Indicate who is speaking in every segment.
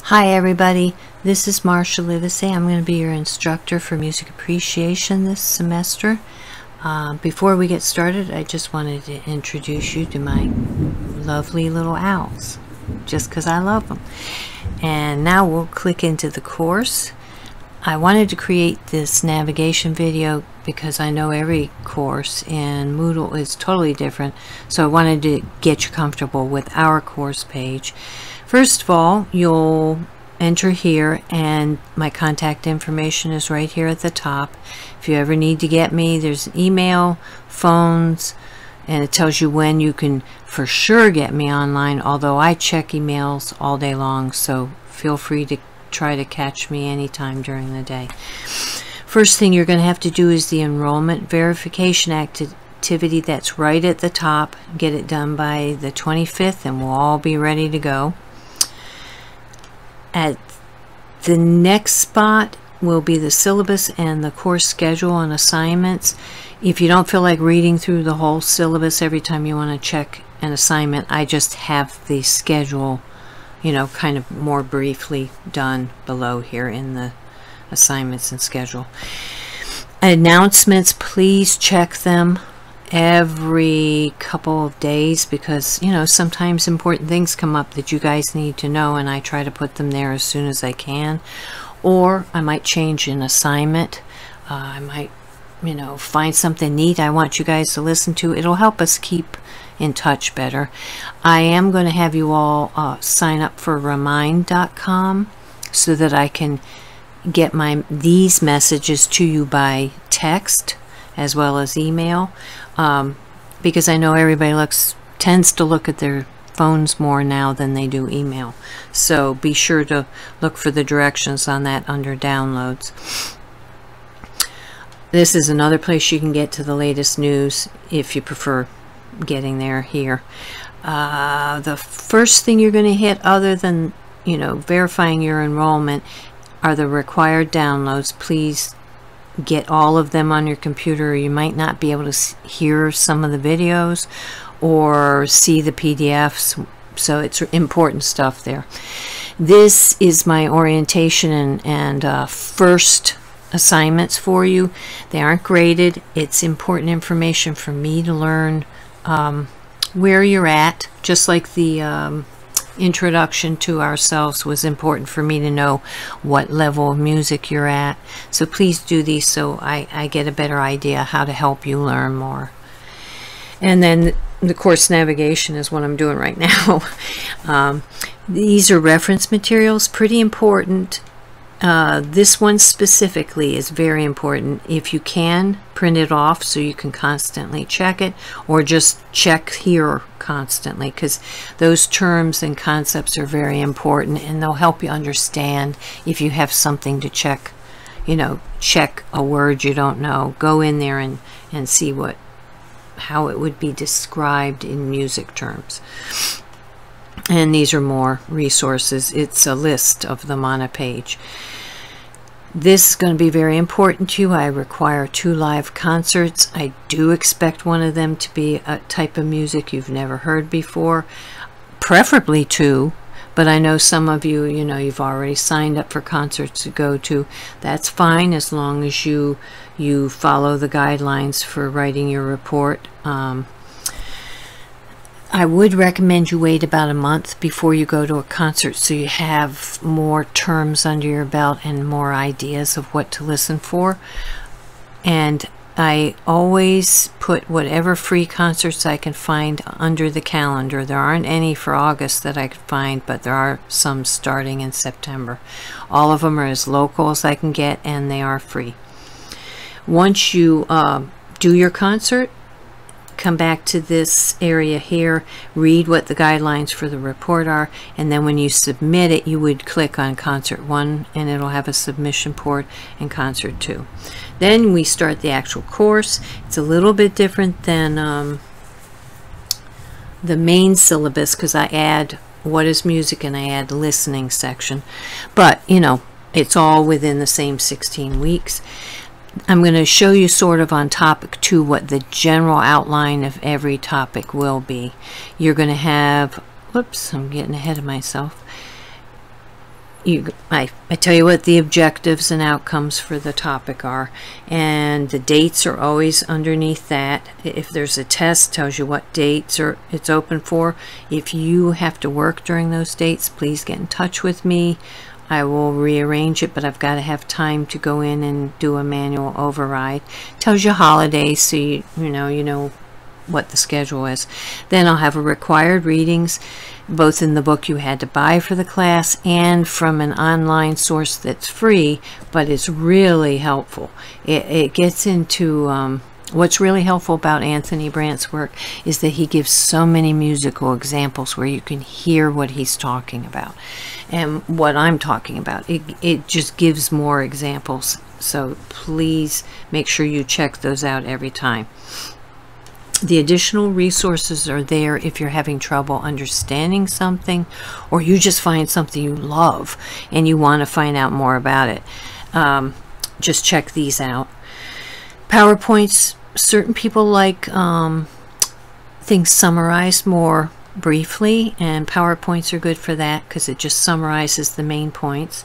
Speaker 1: Hi everybody, this is Marsha Livesey. I'm going to be your instructor for music appreciation this semester. Before we get started, I just wanted to introduce you to my lovely little owls, just because I love them. And now we'll click into the course. I wanted to create this navigation video because I know every course in Moodle is totally different, so I wanted to get you comfortable with our course page. First of all, you'll enter here, and my contact information is right here at the top. If you ever need to get me, there's email, phones, and it tells you when you can for sure get me online, although I check emails all day long, so feel free to try to catch me anytime during the day. First thing you're going to have to do is the enrollment verification activity that's right at the top. Get it done by the 25th and we'll all be ready to go. At the next spot will be the syllabus and the course schedule and assignments. If you don't feel like reading through the whole syllabus every time you want to check an assignment, I just have the schedule, you know, kind of more briefly done below here in the assignments and schedule. Announcements, please check them every couple of days because, you know, sometimes important things come up that you guys need to know, and I try to put them there as soon as I can. Or I might change an assignment. I might, you know, find something neat I want you guys to listen to. It'll help us keep in touch better. I am going to have you all sign up for remind.com so that I can get these messages to you by text as well as email, because I know everybody tends to look at their phones more now than they do email. So be sure to look for the directions on that under downloads. This is another place you can get to the latest news if you prefer getting there here. The first thing you're going to hit, other than, you know, verifying your enrollment, are the required downloads. Please get all of them on your computer. You might not be able to hear some of the videos or see the PDFs, so it's important stuff there. This is my orientation and first assignments for you. They aren't graded. It's important information for me to learn where you're at, just like the introduction to ourselves was important for me to know what level of music you're at. So please do these so I get a better idea how to help you learn more. And then the course navigation is what I'm doing right now. These are reference materials, pretty important. This one specifically is very important. If you can, print it off so you can constantly check it, or just check here constantly, because those terms and concepts are very important and they'll help you understand if you have something to check. You know, check a word you don't know. Go in there and see how it would be described in music terms. And these are more resources. It's a list of them on a page. This is going to be very important to you. I require 2 live concerts. I do expect one of them to be a type of music you've never heard before, preferably 2, but I know some of you, you know, you've already signed up for concerts to go to. That's fine as long as you follow the guidelines for writing your report. I would recommend you wait about a month before you go to a concert so you have more terms under your belt and more ideas of what to listen for. And I always put whatever free concerts I can find under the calendar. There aren't any for August that I could find, but there are some starting in September. All of them are as local as I can get, and they are free. Once you do your concert, come back to this area here, read what the guidelines for the report are, and then when you submit it, you would click on Concert 1 and it'll have a submission port, and Concert 2. Then we start the actual course. It's a little bit different than the main syllabus because I add what is music and I add listening section, but you know, it's all within the same 16 weeks. I'm going to show you sort of on topic 2 what the general outline of every topic will be. You're going to have, whoops, I'm getting ahead of myself. I tell you what the objectives and outcomes for the topic are, and the dates are always underneath that. If there's a test, tells you what dates it's open for. If you have to work during those dates, please get in touch with me. I will rearrange it, but I've got to have time to go in and do a manual override. Tells you holidays, so you know what the schedule is. Then I'll have a required readings, both in the book you had to buy for the class and from an online source that's free, but it's really helpful. It gets into what's really helpful about Anthony Brandt's work is that he gives so many musical examples where you can hear what he's talking about and what I'm talking about. It just gives more examples, so please make sure you check those out every time. The additional resources are there if you're having trouble understanding something, or you just find something you love and you want to find out more about it. Just check these out. PowerPoints, certain people like things summarized more briefly, and PowerPoints are good for that because it just summarizes the main points.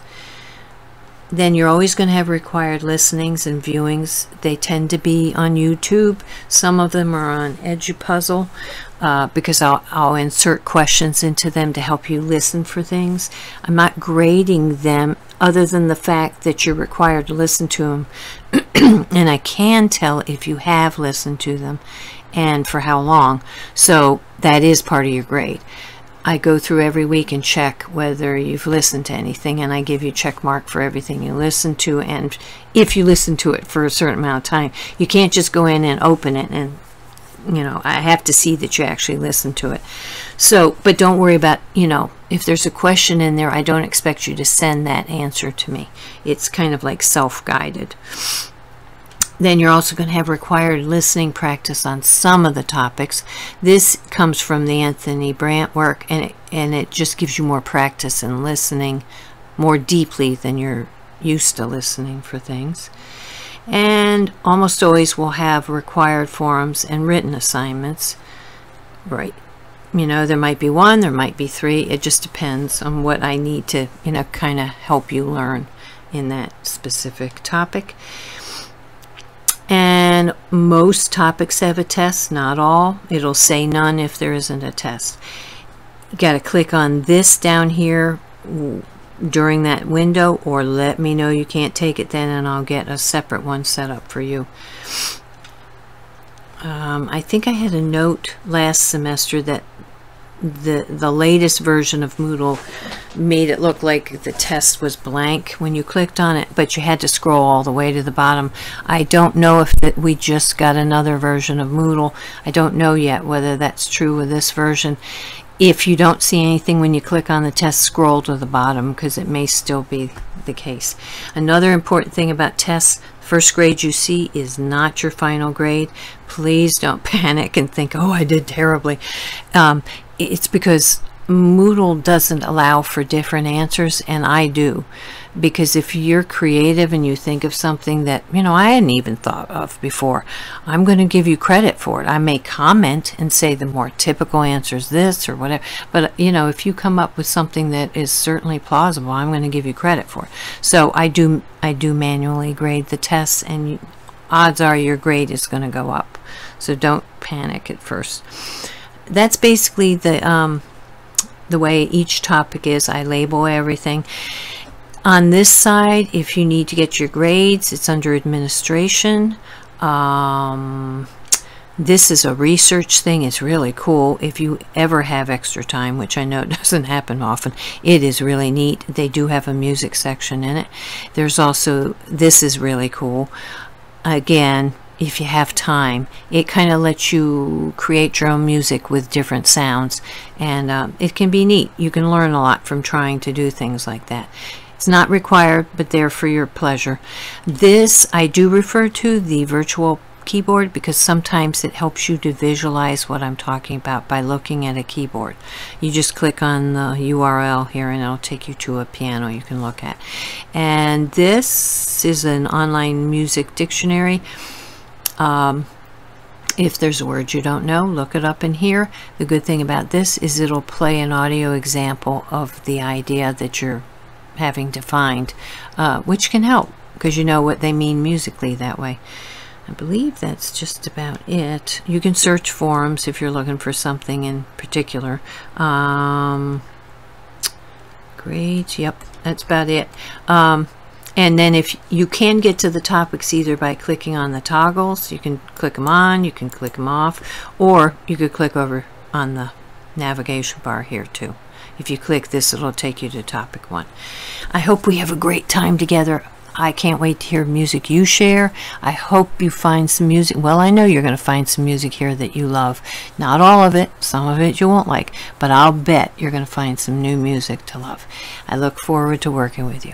Speaker 1: Then you're always going to have required listenings and viewings. They tend to be on YouTube. Some of them are on Edupuzzle because I'll insert questions into them to help you listen for things. I'm not grading them other than the fact that you're required to listen to them. And I can tell if you have listened to them and for how long. So that is part of your grade. I go through every week and check whether you've listened to anything, and I give you a check mark for everything you listen to, and if you listen to it for a certain amount of time. You can't just go in and open it and, I have to see that you actually listen to it. So, but don't worry about, if there's a question in there, I don't expect you to send that answer to me. It's kind of like self-guided. Then you're also going to have required listening practice on some of the topics. This comes from the Anthony Brandt work, and it just gives you more practice in listening more deeply than you're used to listening for things. And almost always we'll have required forums and written assignments. Right. There might be one, there might be 3. It just depends on what I need to, kind of help you learn in that specific topic. And most topics have a test, not all. It'll say none if there isn't a test. You got to click on this down here during that window, or let me know you can't take it then, and I'll get a separate one set up for you. I think I had a note last semester that the latest version of Moodle made it look like the test was blank when you clicked on it, but you had to scroll all the way to the bottom. I don't know if we just got another version of Moodle. I don't know yet whether that's true with this version. If you don't see anything when you click on the test, scroll to the bottom because it may still be the case. Another important thing about tests, first grade you see is not your final grade. Please don't panic and think, oh, I did terribly. It's because Moodle doesn't allow for different answers, and I do. Because if you're creative and you think of something that, I hadn't even thought of before, I'm going to give you credit for it. I may comment and say the more typical answer is this or whatever. But, if you come up with something that is certainly plausible, I'm going to give you credit for it. So I do manually grade the tests, and odds are your grade is going to go up. So don't panic at first. That's basically the way each topic is. I label everything. On this side, if you need to get your grades, it's under administration. This is a research thing. It's really cool. If you ever have extra time, which I know doesn't happen often, it is really neat. They do have a music section in it. There's also, this is really cool. Again, if you have time, it kind of lets you create your own music with different sounds, and it can be neat. You can learn a lot from trying to do things like that. It's not required, but there for your pleasure. This I do refer to the virtual keyboard because sometimes it helps you to visualize what I'm talking about by looking at a keyboard. You just click on the URL here and it'll take you to a piano you can look at. And this is an online music dictionary. If there's a word you don't know, look it up in here. The good thing about this is it'll play an audio example of the idea that you're having to find, which can help because you know what they mean musically that way. I believe that's just about it. You can search forums if you're looking for something in particular. Great, yep, that's about it. And then if you can get to the topics either by clicking on the toggles, you can click them on, you can click them off, or you could click over on the navigation bar here too. If you click this, it'll take you to topic 1. I hope we have a great time together. I can't wait to hear music you share. I hope you find some music. Well, I know you're going to find some music here that you love. Not all of it. Some of it you won't like. But I'll bet you're going to find some new music to love. I look forward to working with you.